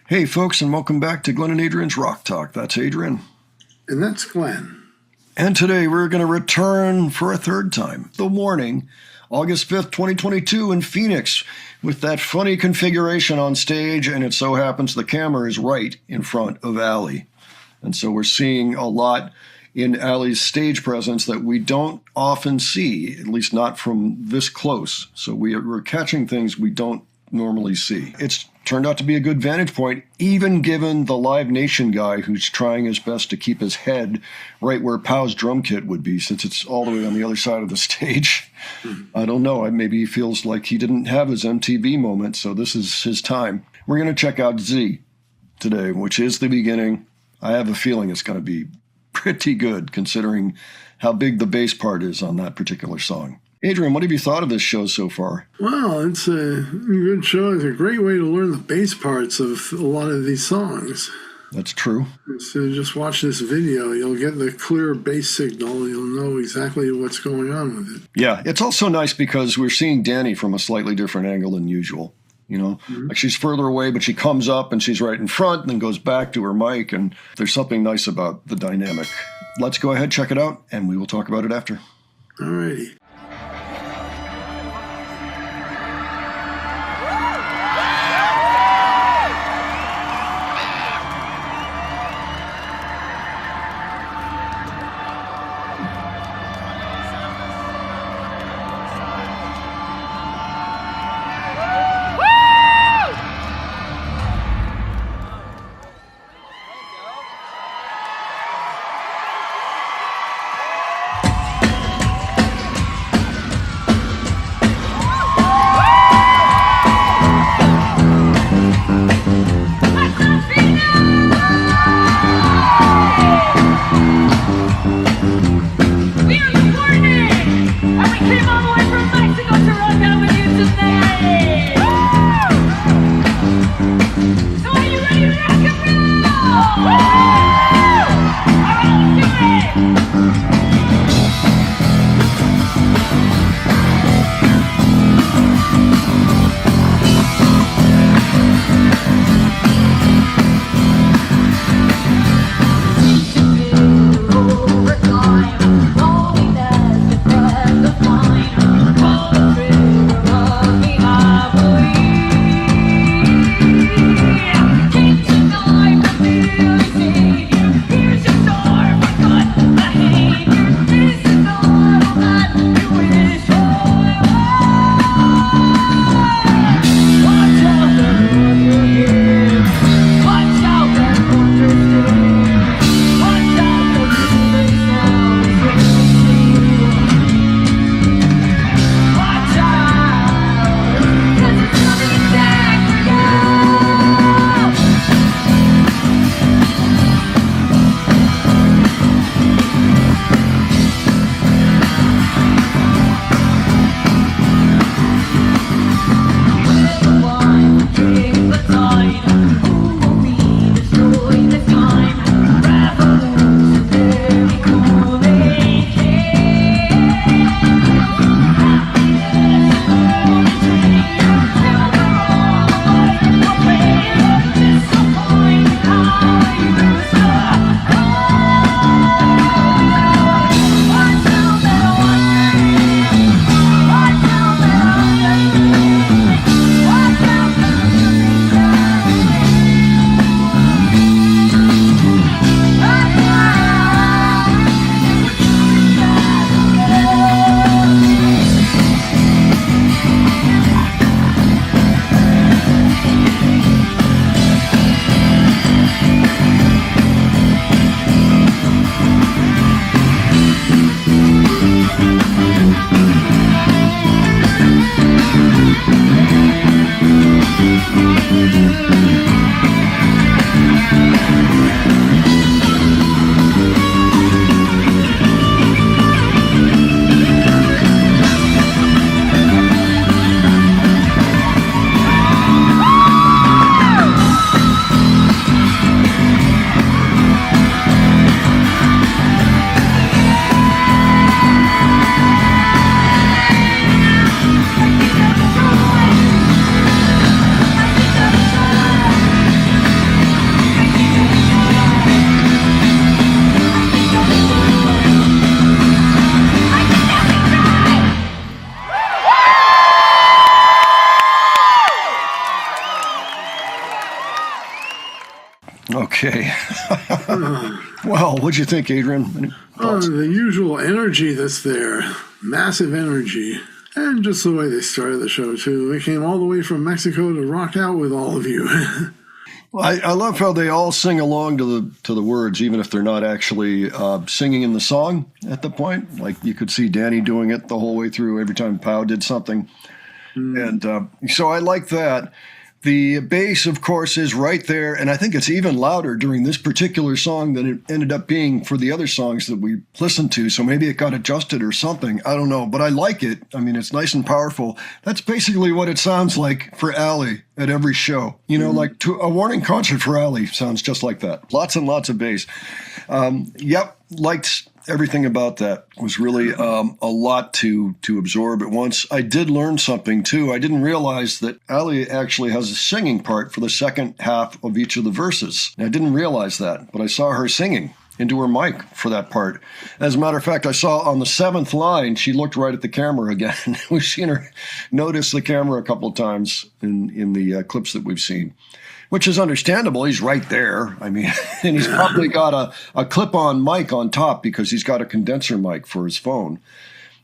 Hey, folks, and welcome back to Glenn and Adrian's Rock Talk. That's Adrian. And that's Glenn. And today we're going to return for a third time, the morning, August 5th, 2022 in Phoenix, with that funny configuration on stage, and it so happens the camera is right in front of Allie. And so we're seeing a lot in Allie's stage presence that we don't often see, at least not from this close. So we're catching things we don't normally see. It's turned out to be a good vantage point, even given the Live Nation guy who's trying his best to keep his head right where Pow's drum kit would be, since it's all the way on the other side of the stage. I don't know. Maybe he feels like he didn't have his MTV moment, so this is his time. We're going to check out Z today, which is the beginning. I have a feeling it's going to be pretty good, considering how big the bass part is on that particular song. Adrian, what have you thought of this show so far? Well, it's a good show. It's a great way to learn the bass parts of a lot of these songs. That's true. So just watch this video. You'll get the clear bass signal. You'll know exactly what's going on with it. Yeah, it's also nice because we're seeing Danny from a slightly different angle than usual. You know, like she's further away, but she comes up and she's right in front and then goes back to her mic. And there's something nice about the dynamic. Let's go ahead, check it out, and we will talk about it after. All righty. Okay. Well, what'd you think, Adrian? Any thoughts? The usual energy that's there. Massive energy. And just the way they started the show, too. They came all the way from Mexico to rock out with all of you. Well, I love how they all sing along to the words, even if they're not actually singing in the song at the point. Like you could see Danny doing it the whole way through every time Pow did something. And so I like that. The bass, of course, is right there, and I think it's even louder during this particular song than it ended up being for the other songs that we listened to, so maybe it got adjusted or something. I don't know, but I like it. I mean, it's nice and powerful. That's basically what it sounds like for Ali at every show. You know, like a Warning concert for Ali sounds just like that. Lots and lots of bass. Yep, liked everything about that. Was really a lot to absorb at once. I did learn something, too. I didn't realize that Ali actually has a singing part for the second half of each of the verses. I didn't realize that, but I saw her singing into her mic for that part. As a matter of fact, I saw on the 7th line, she looked right at the camera again. We've seen her notice the camera a couple of times in the clips that we've seen, which is understandable. He's right there. I mean, and he's probably got a clip-on mic on top because he's got a condenser mic for his phone.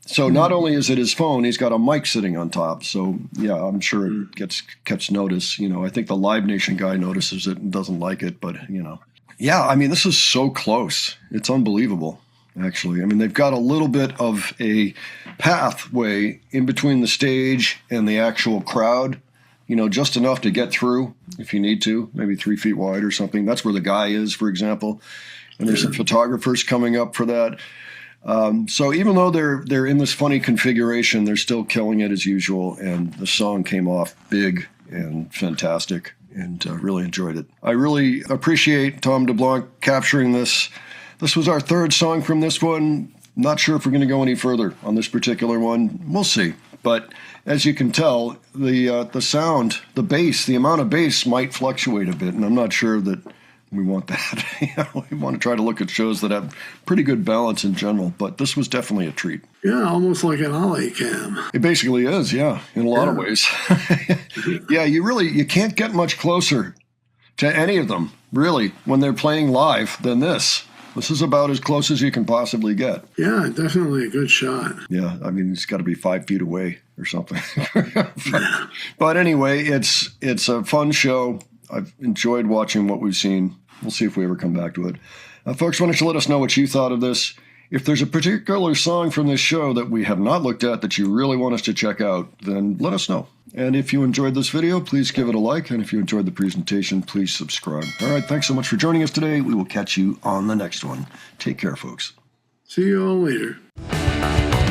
So not only is it his phone, he's got a mic sitting on top. So, yeah, I'm sure it gets notice. You know, I think the Live Nation guy notices it and doesn't like it, but, you know. Yeah, I mean, this is so close. It's unbelievable, actually. I mean, they've got a little bit of a pathway in between the stage and the actual crowd. You know, just enough to get through if you need to, maybe 3 feet wide or something. That's where the guy is, for example. And there's some photographers coming up for that. So even though they're in this funny configuration, they're still killing it as usual. And the song came off big and fantastic, and really enjoyed it. I really appreciate Tom DeBlanc capturing this. This was our 3rd song from this one. Not sure if we're going to go any further on this particular one. We'll see. But as you can tell, the sound, the bass, the amount of bass might fluctuate a bit, and I'm not sure that we want that. You know, we want to try to look at shows that have pretty good balance in general, but this was definitely a treat. Yeah, almost like an Ollie cam. It basically is, yeah, in a lot of ways. Yeah, you can't get much closer to any of them, really, when they're playing live than this. This is about as close as you can possibly get. Yeah, definitely a good shot. Yeah, I mean, it's got to be 5 feet away or something. But anyway, it's a fun show. I've enjoyed watching what we've seen. We'll see if we ever come back to it. Folks, why don't you let us know what you thought of this? If there's a particular song from this show that we have not looked at that you really want us to check out, then let us know. And if you enjoyed this video, please give it a like. And if you enjoyed the presentation, please subscribe. All right, thanks so much for joining us today. We will catch you on the next one. Take care, folks. See you all later.